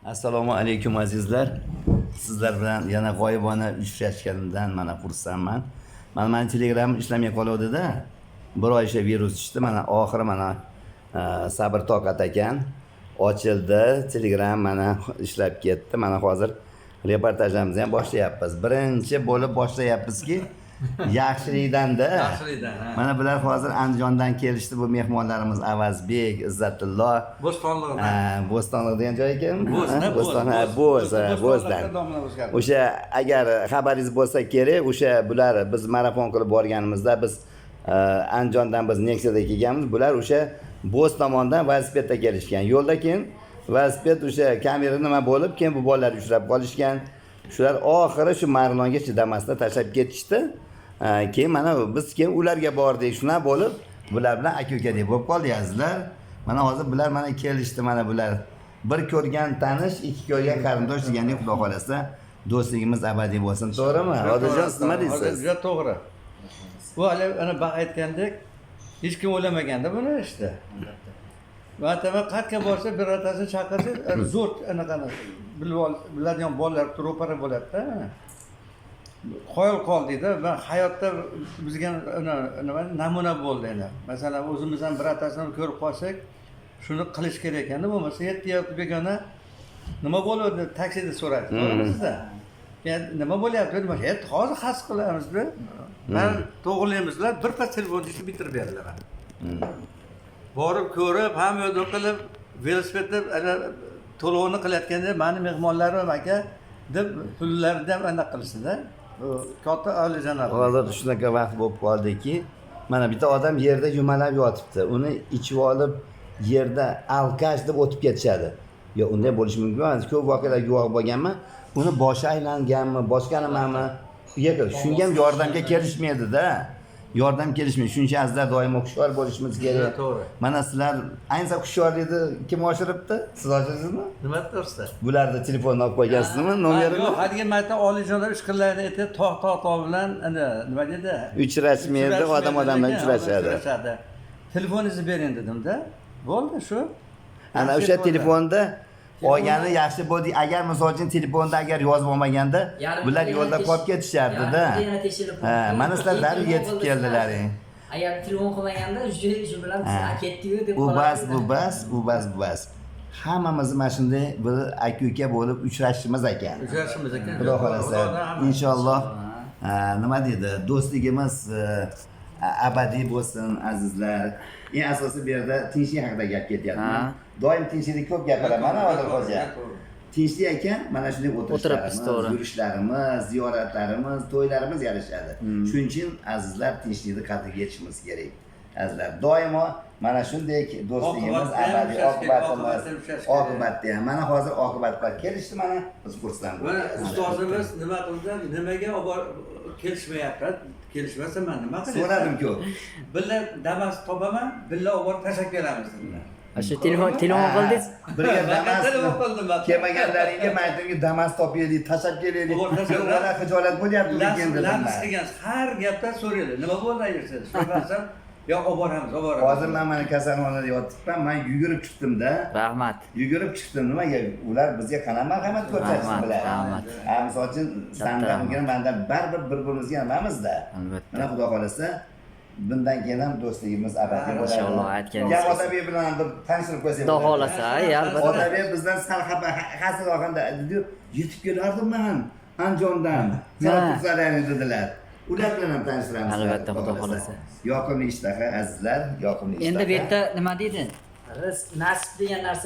Assalomu alaykum azizlar. Sizlar bilan yana g'oyibona uchrashganimdan mana xursandman. Mana Telegram ishlamay qoluvdi-da. Bir oy ishlab virus chiqdi. Mana oxiri mana sabr toqat ekan. Ochildi. Telegram mana ishlab ketdi. Mana hozir reportajimizni ham boshlayapmiz. Birinchi bo'lib boshlayapmizki, yaxshilikdan-da. Yaxshilikdan. Mana bular hozir Andijondan kelishdi bu mehmonlarimiz Avazbek, Izzatullo. Bo'stonliqdan. Bo'stonliq degan joy ekan. Bo'ston. Bo'zdan. O'sha agar xabaringiz bo'lsa kerak, o'sha bular biz marafon qilib borganimizda biz Andijondan biz Nexia'da kelganmiz. Bular o'sha Bo'z tomondan velosipedda kelishgan. Yo'lda keyin velosiped o'sha kamera nima bo'lib, keyin bu bolalar uchrab qolishgan. Shular oxiri shu Marlonga chidamasdan tashlab ketishdi. Keyin mana biz keyin ularga bordik. Shuna bo'lib, bular bilan aka-ukadek bo'lib qoldik azizlar. Mana hozir bular mana kelishdi, mana bular. Bir ko'rgan tanish, ikki ko'rgan qarindosh degandek, xudo xolasa, do'stligimiz abadiy bo'lsin, to'g'rimi? Odajon, nima deysiz? Juda to'g'ri. Bu hali ana baq aytgandek, hech kim o'ylamaganda buni işte. Vatama qayerga borsa birortasini chaqirsa, zo'r anaqani biladigan bolalar ro'para bo'ladi-da. Qoyil qoldikda, ben hayotda bizga nima namuna bo'ldi endi. Masalan, o'zimiz ham birortasini ko'rib qolsak, shuni qilish kerak ekan, bo'lmasa 7 yoshli begona nima bo'ladi taksida so'raydi. To'g'risizda. Keyin nima bo'lyapti deb, hozir xas qilamiz-da. Men to'g'rilaymizlar, bir pas telefon ishni bitirib berdilar. Borib ko'rib, hamma yo'lda qilib, velosipedda ana to'lovni qilayotganda meni mehmonlarim aka deb pullarni ham anaqa qilishdi-da. Katta olijanob. Hozir shunaqa vaqt bo'lib qoldiki, mana bitta odam yerda yumalab yotibdi. Uni ichib olib yerda alkash deb o'tib ketishadi. Yo, unday bo'lishi mumkin emas. Ko'p voqealarga guvoh bo'lganman. Uni boshi aylanganmi, boshqa nimami? Shunga ham yordamga kelishmaydi-da. Yordam kelishmaydi. Shuning uchun azizlar doimo hushyor bo'lishimiz kerak. To'g'ri. Mana sizlar ayniqsa hushyorlikni kim oshiribdi? Siz oshirdingizmi? Nima to'g'risi? Bularni telefonni olib qo'ygansizmi? Nomerini? Yo'q, hadga marta olijanob ish qilinadi aytib, tog' bilan nima dedi? Uchrashmaydi, odam bilan uchrashadi. Telefoningizni bering dedim-da. Bo'ldi shu. Ana o'sha telefonda olgani yaxshi bo'ldi. Agar misol uchun telefonda agar yozib olmaganda, bular yo'lda qolib ketishardi-da. Ha, mana sizlar darrov yetib keldilaring. Agar telefon qilmaganda shu bilan ketdi-yu deb U bas. Hammamiz mana shunday bir aka-uka bo'lib uchrashimiz ekan. Uchrashimiz ekan. Xudo xolasa, inshaalloh nima deydi, do'stligimiz abadiy bo'lsin azizlar. Eng asosiy bu yerda tinchlik haqida gap ketyapti. Doim tinchlik ko'p gapiraman, hozir hozir. Tinchlik ekan, mana shunday o'tirishlarimiz, yurishlarimiz, ziyoratlarimiz, to'ylarimiz yarashadi. Shuning uchun azizlar tinchlikni qadriga yetishimiz kerak. Azizlar, doimo mana shunday do'stligimiz abadiy, oqibatda ham. Mana hozir oqibatga kelishdi, mana biz xursand bo'ldik. Ustozimiz nima qildi? Nimaga kelishmayapti? Kelishmasa men nima qilay? So'radim-ku. Billa Damas topaman, billa olib tashlab beramiz dedilar. Shu telefon qildingiz? Birga Damas kelmaganlaringga men aytdimki Damas topaylik, tashlab kelaylik. Ular xijolat bo'lyapti lekin dedim. Har gapda so'raydi. Nima bo'ldi ayirsiz? Shunaqasam, yo'q olib boramiz. Hozir men mana kasalxonada yotibman, men yugurib chiqdim-da. Rahmat. Yugurib chiqdim. Nimaga? Ular bizga qanaqa marhamat ko'rsatishdi bilan. Rahmat. Misol uchun sandan bugün mendan baribir bir-birimizga nimamiz-da. Albatta. Mana xudo xolasa bundan keyin ham do'stligimiz abadiy bo'ladi. Inshaalloh aytganingiz. Ya Otabek bilan bir tanishtirib qo'ysak. Xudo xolasa, albatta. Otabek bizdan sal xasir olganda dedi, yetib kelardim men Andijondan. Sal kursalaring dedilar. Ular bilan ham tanishtiramiz. Albatta, xudo xolasa. Yoqimli ishtaha azizlar, yoqimli ishtaha. Endi bu yerda nima deydi? Rizq, nasib degan narsa